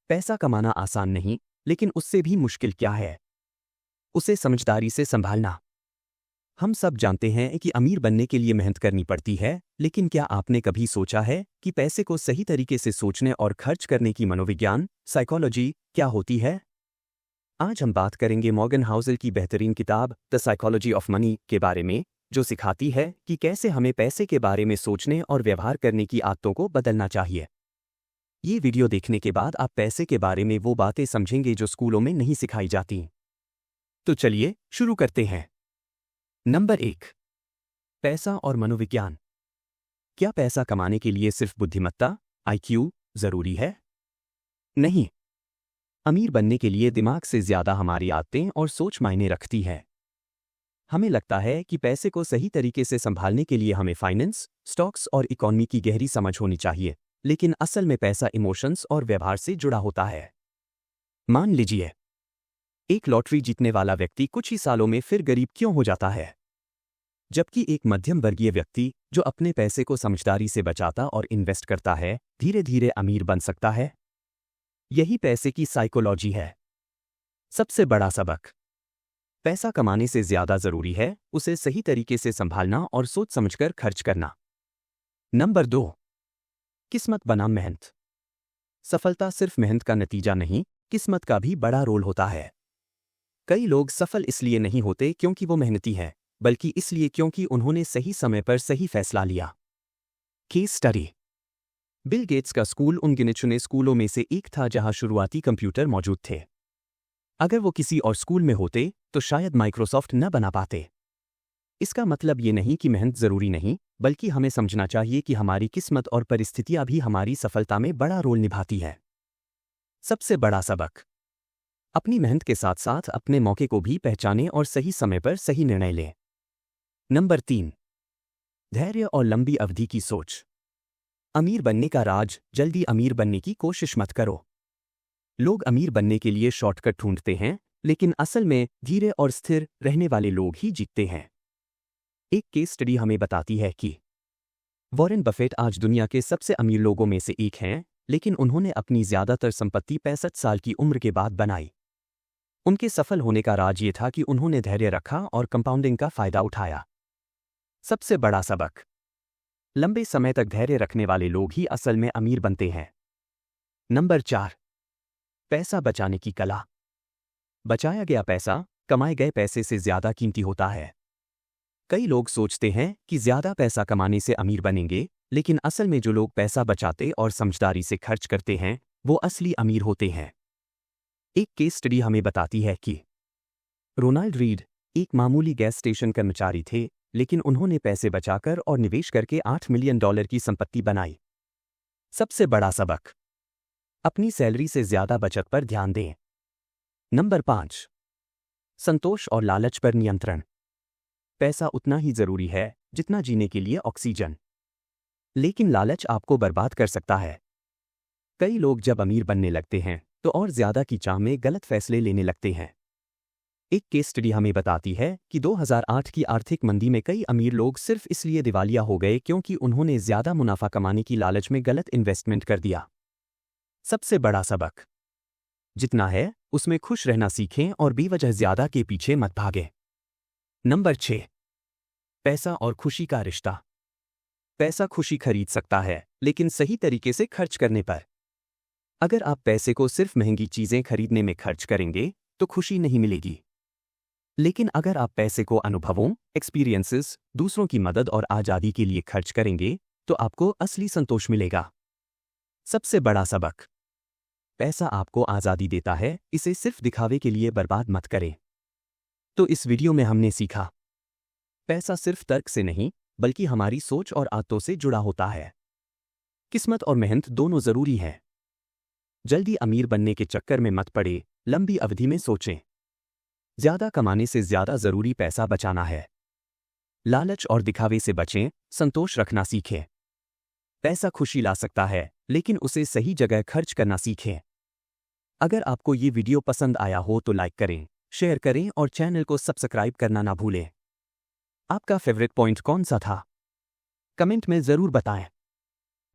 पैसा कमाना आसान नहीं, लेकिन उससे भी मुश्किल क्या है? उसे समझदारी से संभालना। हम सब जानते हैं कि अमीर बनने के लिए मेहनत करनी पड़ती है, लेकिन क्या आपने कभी सोचा है कि पैसे को सही तरीके से सोचने और खर्च करने की मनोविज्ञान, साइकोलॉजी क्या होती है? आज हम बात करेंगे मॉर्गन हाउसल की बेहतरीन किताब द साइकोलॉजी ऑफ मनी के बारे में, जो सिखाती है कि कैसे हमें पैसे के बारे में सोचने और व्यवहार करने की आदतों को बदलना चाहिए। ये वीडियो देखने के बाद आप पैसे के बारे में वो बातें समझेंगे जो स्कूलों में नहीं सिखाई जाती। तो चलिए शुरू करते हैं। नंबर 1, पैसा और मनोविज्ञान। क्या पैसा कमाने के लिए सिर्फ बुद्धिमत्ता, आईक्यू जरूरी है? नहीं। अमीर बनने के लिए दिमाग से ज्यादा हमारी आदतें और सोच मायने रखती है। हमें लगता है कि पैसे को सही तरीके से संभालने के लिए हमें फाइनेंस, स्टॉक्स और इकोनॉमी की गहरी समझ होनी चाहिए, लेकिन असल में पैसा इमोशंस और व्यवहार से जुड़ा होता है। मान लीजिए, एक लॉटरी जीतने वाला व्यक्ति कुछ ही सालों में फिर गरीब क्यों हो जाता है, जबकि एक मध्यम वर्गीय व्यक्ति जो अपने पैसे को समझदारी से बचाता और इन्वेस्ट करता है, धीरे धीरे अमीर बन सकता है। यही पैसे की साइकोलॉजी है। सबसे बड़ा सबक: पैसा कमाने से ज्यादा जरूरी है उसे सही तरीके से संभालना और सोच समझकर खर्च करना। नंबर 2, किस्मत बनाम मेहनत। सफलता सिर्फ मेहनत का नतीजा नहीं, किस्मत का भी बड़ा रोल होता है। कई लोग सफल इसलिए नहीं होते क्योंकि वो मेहनती हैं, बल्कि इसलिए क्योंकि उन्होंने सही समय पर सही फैसला लिया। केस स्टडी: बिल गेट्स का स्कूल उन गिने चुने स्कूलों में से एक था जहां शुरुआती कंप्यूटर मौजूद थे। अगर वो किसी और स्कूल में होते तो शायद माइक्रोसॉफ्ट न बना पाते। इसका मतलब ये नहीं कि मेहनत जरूरी नहीं, बल्कि हमें समझना चाहिए कि हमारी किस्मत और परिस्थितियां भी हमारी सफलता में बड़ा रोल निभाती है। सबसे बड़ा सबक: अपनी मेहनत के साथ साथ अपने मौके को भी पहचानें और सही समय पर सही निर्णय लें। नंबर 3, धैर्य और लंबी अवधि की सोच। अमीर बनने का राज: जल्दी अमीर बनने की कोशिश मत करो। लोग अमीर बनने के लिए शॉर्टकट ढूंढते हैं, लेकिन असल में धीरे और स्थिर रहने वाले लोग ही जीतते हैं। एक केस स्टडी हमें बताती है कि वॉरेन बफेट आज दुनिया के सबसे अमीर लोगों में से एक हैं, लेकिन उन्होंने अपनी ज्यादातर संपत्ति 65 साल की उम्र के बाद बनाई। उनके सफल होने का राज ये था कि उन्होंने धैर्य रखा और कंपाउंडिंग का फायदा उठाया। सबसे बड़ा सबक: लंबे समय तक धैर्य रखने वाले लोग ही असल में अमीर बनते हैं। नंबर 4, पैसा बचाने की कला। बचाया गया पैसा कमाए गए पैसे से ज्यादा कीमती होता है। कई लोग सोचते हैं कि ज्यादा पैसा कमाने से अमीर बनेंगे, लेकिन असल में जो लोग पैसा बचाते और समझदारी से खर्च करते हैं, वो असली अमीर होते हैं। एक केस स्टडी हमें बताती है कि रोनाल्ड रीड एक मामूली गैस स्टेशन कर्मचारी थे, लेकिन उन्होंने पैसे बचाकर और निवेश करके $8 मिलियन की संपत्ति बनाई। सबसे बड़ा सबक: अपनी सैलरी से ज्यादा बचत पर ध्यान दें। नंबर 5, संतोष और लालच पर नियंत्रण। पैसा उतना ही जरूरी है जितना जीने के लिए ऑक्सीजन, लेकिन लालच आपको बर्बाद कर सकता है। कई लोग जब अमीर बनने लगते हैं तो और ज्यादा की चाह में गलत फैसले लेने लगते हैं। एक केस स्टडी हमें बताती है कि 2008 की आर्थिक मंदी में कई अमीर लोग सिर्फ इसलिए दिवालिया हो गए क्योंकि उन्होंने ज्यादा मुनाफा कमाने की लालच में गलत इन्वेस्टमेंट कर दिया। सबसे बड़ा सबक: जितना है उसमें खुश रहना सीखें और बेवजह ज्यादा के पीछे मत भागें। नंबर 6, पैसा और खुशी का रिश्ता। पैसा खुशी खरीद सकता है, लेकिन सही तरीके से खर्च करने पर। अगर आप पैसे को सिर्फ महंगी चीजें खरीदने में खर्च करेंगे तो खुशी नहीं मिलेगी, लेकिन अगर आप पैसे को अनुभवों, एक्सपीरियंसेस, दूसरों की मदद और आजादी के लिए खर्च करेंगे तो आपको असली संतोष मिलेगा। सबसे बड़ा सबक: पैसा आपको आजादी देता है, इसे सिर्फ दिखावे के लिए बर्बाद मत करें। तो इस वीडियो में हमने सीखा, पैसा सिर्फ तर्क से नहीं, बल्कि हमारी सोच और आदतों से जुड़ा होता है। किस्मत और मेहनत दोनों जरूरी हैं। जल्दी अमीर बनने के चक्कर में मत पड़े, लंबी अवधि में सोचें। ज्यादा कमाने से ज्यादा जरूरी पैसा बचाना है। लालच और दिखावे से बचें, संतोष रखना सीखें। पैसा खुशी ला सकता है, लेकिन उसे सही जगह खर्च करना सीखें। अगर आपको ये वीडियो पसंद आया हो तो लाइक करें, शेयर करें और चैनल को सब्सक्राइब करना ना भूलें। आपका फेवरेट पॉइंट कौन सा था? कमेंट में जरूर बताएं।